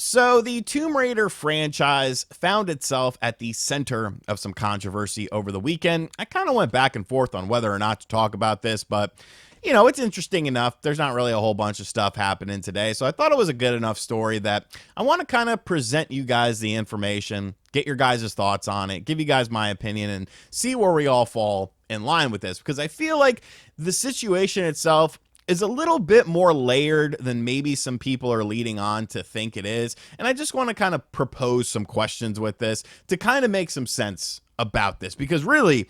So, the Tomb Raider franchise found itself at the center of some controversy over the weekend. I kind of went back and forth on whether or not to talk about this, but it's interesting enough. There's not really a whole bunch of stuff happening today, so I thought it was a good enough story that I want to kind of present you guys the information, get your guys' thoughts on it, give you guys my opinion, and see where we all fall in line with this, because I feel like the situation itself is a little bit more layered than maybe some people are leading on to think it is. And I just want to kind of propose some questions with this to kind of make some sense about this, because really,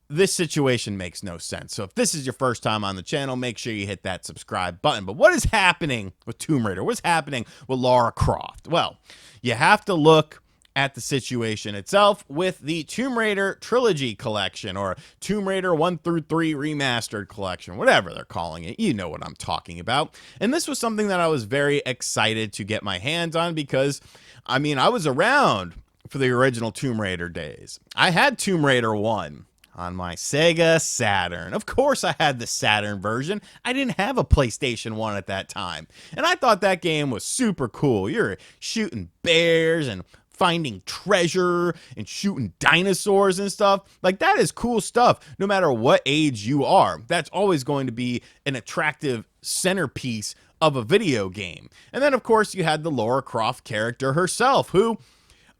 this situation makes no sense. So if this is your first time on the channel, make sure you hit that subscribe button. But what is happening with Tomb Raider? What's happening with Lara Croft? Well, you have to look at the situation itself with the Tomb Raider Trilogy Collection, or Tomb Raider 1 through 3 Remastered Collection, whatever they're calling it. You know what I'm talking about. And this was something that I was very excited to get my hands on because, I was around for the original Tomb Raider days. I had Tomb Raider 1 on my Sega Saturn. Of course, I had the Saturn version. I didn't have a PlayStation 1 at that time. And I thought that game was super cool. You're shooting bears and finding treasure and shooting dinosaurs and stuff. Like, that is cool stuff no matter what age you are. That's always going to be an attractive centerpiece of a video game. And then, of course, you had the Lara Croft character herself, who,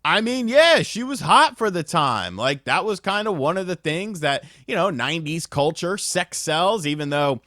yeah, she was hot for the time. Like, that was kind of one of the things that, 90s culture, sex sells, even though,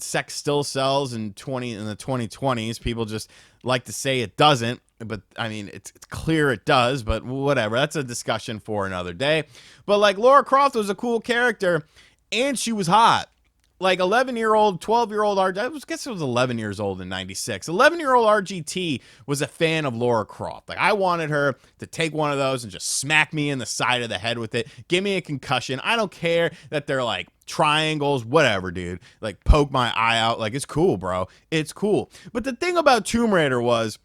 sex still sells in the 2020s. People just like to say it doesn't. But it's clear it does, but whatever. That's a discussion for another day. But like, Lara Croft was a cool character and she was hot. Like, 11-year-old, 12-year-old I guess it was 11 years old in 96. 11-year-old RGT was a fan of Lara Croft. Like, I wanted her to take one of those and just smack me in the side of the head with it. Give me a concussion. I don't care that they're like triangles, whatever, dude. Like, poke my eye out. Like, it's cool, bro. It's cool. But the thing about Tomb Raider was,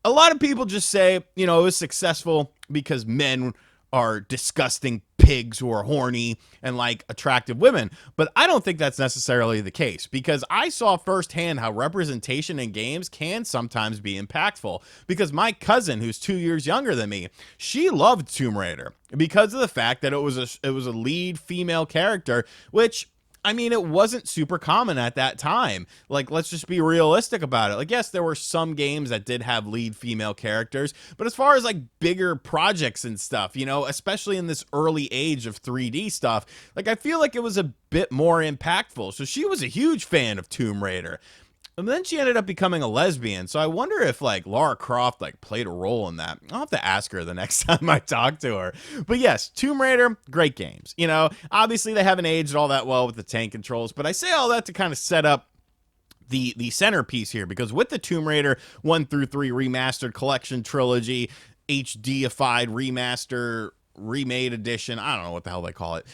a lot of people just say, it was successful because men are disgusting pigs who are horny and like attractive women. But I don't think that's necessarily the case, because I saw firsthand how representation in games can sometimes be impactful. Because my cousin, who's 2 years younger than me, she loved Tomb Raider because of the fact that it was a lead female character, which, it wasn't super common at that time. Like, let's just be realistic about it. Like, yes, there were some games that did have lead female characters, but as far as like bigger projects and stuff, especially in this early age of 3D stuff, like, I feel like it was a bit more impactful. So she was a huge fan of Tomb Raider. And then she ended up becoming a lesbian. So I wonder if like Lara Croft like played a role in that. I'll have to ask her the next time I talk to her. But yes, Tomb Raider, great games. Obviously they haven't aged all that well with the tank controls, but I say all that to kind of set up the centerpiece here, because with the Tomb Raider 1 through 3 Remastered Collection Trilogy, HDified remaster, remade edition, I don't know what the hell they call it,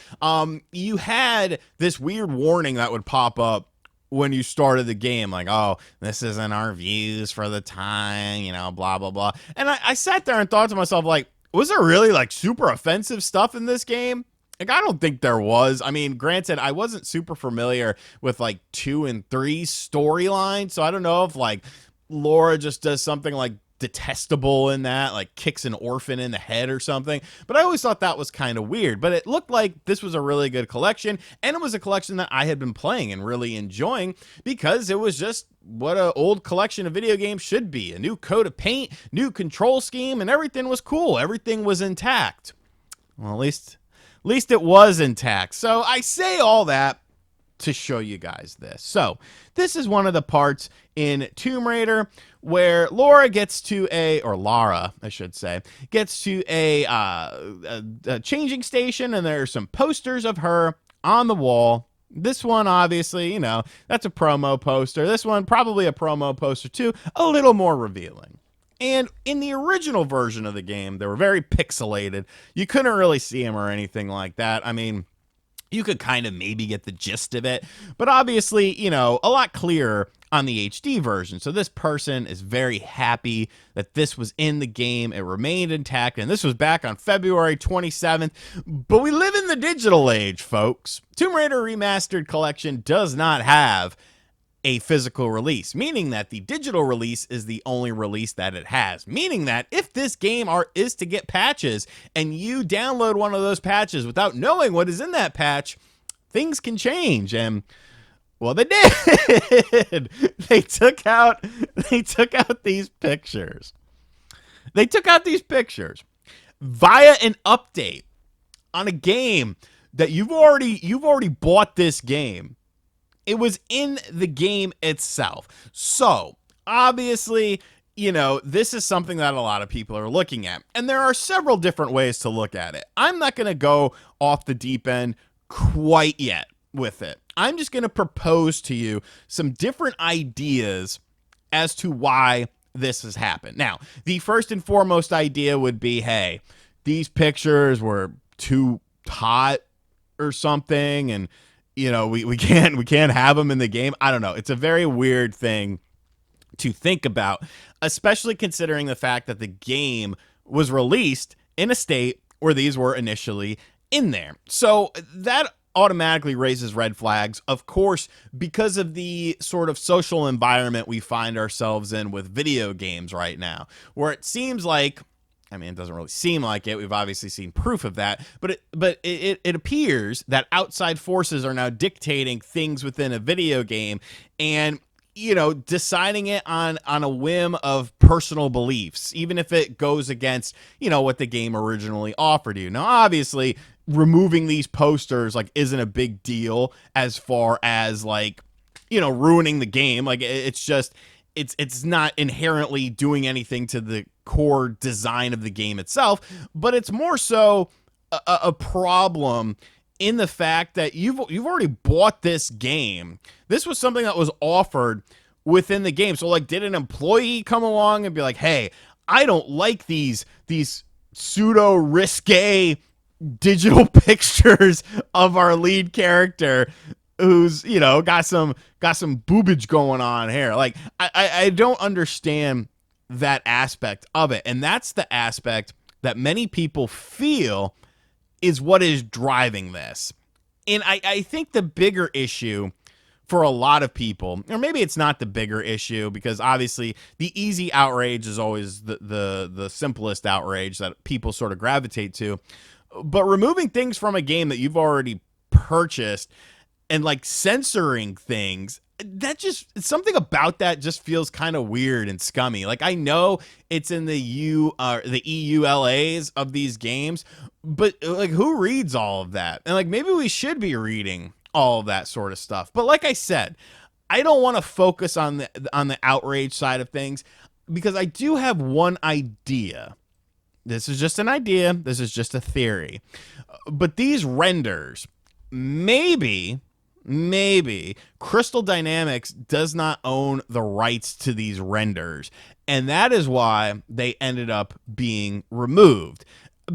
you had this weird warning that would pop up when you started the game, like, oh, this isn't our views for the time, blah, blah, blah. And I sat there and thought to myself, like, was there really like super offensive stuff in this game? Like, I don't think there was. Granted, I wasn't super familiar with like 2 and 3 storyline, so I don't know if like Laura just does something like detestable in that, like kicks an orphan in the head or something. But I always thought that was kind of weird. But it looked like this was a really good collection, and it was a collection that I had been playing and really enjoying, because it was just what an old collection of video games should be. A new coat of paint, new control scheme, and everything was cool. Everything was intact. Well, at least it was intact. So I say all that to show you guys this. So this is one of the parts in Tomb Raider where Lara, I should say, gets to a changing station, and there are some posters of her on the wall. This one, obviously, that's a promo poster. This one, probably a promo poster too, a little more revealing. And in the original version of the game, they were very pixelated. You couldn't really see them or anything like that. You could kind of maybe get the gist of it, but obviously, a lot clearer on the HD version. So this person is very happy that this was in the game. It remained intact, and this was back on February 27th. But we live in the digital age, folks. Tomb Raider Remastered Collection does not have a physical release, meaning that the digital release is the only release that it has, meaning that if this game is to get patches and you download one of those patches without knowing what is in that patch, things can change. And well, they did. They took out these pictures. They took out these pictures via an update on a game that you've already bought this game. It was in the game itself. So, obviously, this is something that a lot of people are looking at. And there are several different ways to look at it. I'm not going to go off the deep end quite yet with it. I'm just going to propose to you some different ideas as to why this has happened. Now, the first and foremost idea would be, hey, these pictures were too hot or something, and we can't have them in the game. I don't know. It's a very weird thing to think about, especially considering the fact that the game was released in a state where these were initially in there. So that automatically raises red flags, of course, because of the sort of social environment we find ourselves in with video games right now, where it seems like, it doesn't really seem like it. We've obviously seen proof of that, but it appears that outside forces are now dictating things within a video game and, deciding it on a whim of personal beliefs, even if it goes against, what the game originally offered you. Now, obviously, removing these posters isn't a big deal as far as ruining the game. It's just, it's not inherently doing anything to the core design of the game itself, but it's more so a problem in the fact that you've already bought this game. This was something that was offered within the game. So did an employee come along and be like, hey, I don't like these pseudo risque digital pictures of our lead character who's got some boobage going on here. I don't understand that aspect of it, and that's the aspect that many people feel is what is driving this. And I think the bigger issue for a lot of people, or maybe it's not the bigger issue, because obviously the easy outrage is always the simplest outrage that people sort of gravitate to, but removing things from a game that you've already purchased and censoring things, that just, something about that just feels kind of weird and scummy. I know it's in the EULAs of these games, but who reads all of that? And maybe we should be reading all of that sort of stuff. But like I said, I don't want to focus on the outrage side of things, because I do have one idea. This is just an idea. This is just a theory. But these renders, maybe Crystal Dynamics does not own the rights to these renders, and that is why they ended up being removed,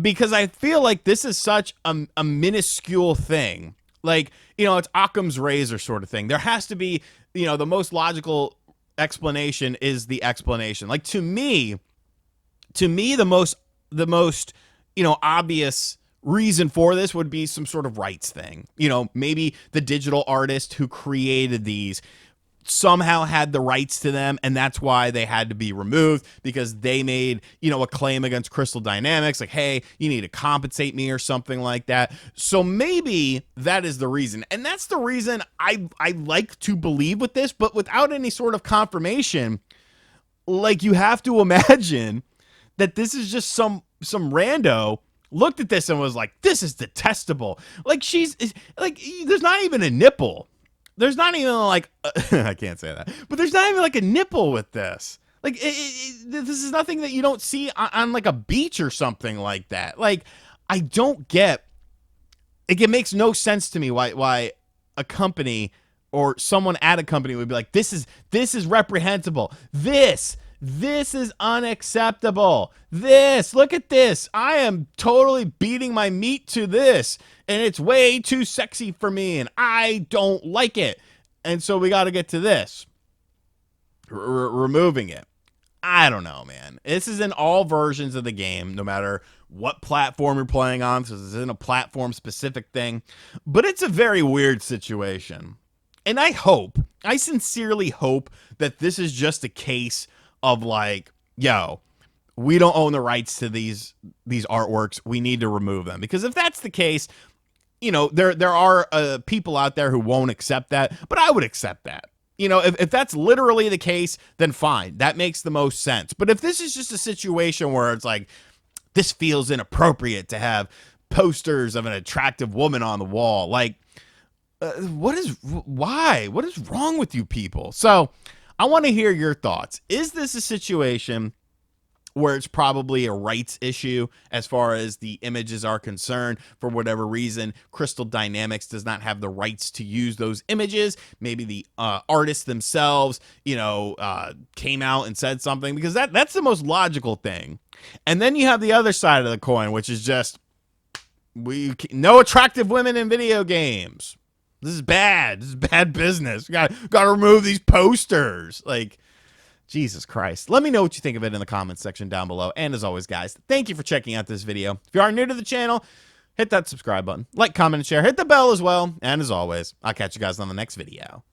because I feel like this is such a minuscule thing. It's Occam's razor sort of thing. There has to be, the most logical explanation is the explanation. To me, the most obvious reason for this would be some sort of rights thing. Maybe the digital artist who created these somehow had the rights to them, and that's why they had to be removed, because they made, a claim against Crystal Dynamics, hey, you need to compensate me or something like that. So maybe that is the reason. And that's the reason I like to believe with this, but without any sort of confirmation. You have to imagine that this is just some rando looked at this and was like, this is detestable. There's not even a nipple. There's not even I can't say that, but there's not even a nipple with this. This is nothing that you don't see on a beach or something like that. I don't get, it makes no sense to me why a company or someone at a company would be like, this is reprehensible. This is unacceptable. Look at this. I am totally beating my meat to this, and it's way too sexy for me, and I don't like it. And so we got to get to this. Removing it. I don't know, man. This is in all versions of the game, no matter what platform you're playing on. So this isn't a platform specific thing, but it's a very weird situation. And I hope I sincerely hope that this is just a case of like, yo, we don't own the rights to these artworks. We need to remove them. Because if that's the case, you know, there are people out there who won't accept that, but I would accept that. You know, if that's literally the case, then fine. That makes the most sense. But if this is just a situation where it's like, this feels inappropriate to have posters of an attractive woman on the wall, like, why? What is wrong with you people? So I want to hear your thoughts. Is this a situation where it's probably a rights issue as far as the images are concerned? For whatever reason, Crystal Dynamics does not have the rights to use those images. Maybe the artists themselves, you know, came out and said something, because that's the most logical thing. And then you have the other side of the coin, which is just, no attractive women in video games. This is bad. This is bad business. We got to remove these posters. Like, Jesus Christ. Let me know what you think of it in the comments section down below. And as always, guys, thank you for checking out this video. If you are new to the channel, hit that subscribe button. Like, comment, and share. Hit the bell as well. And as always, I'll catch you guys on the next video.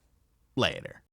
Later.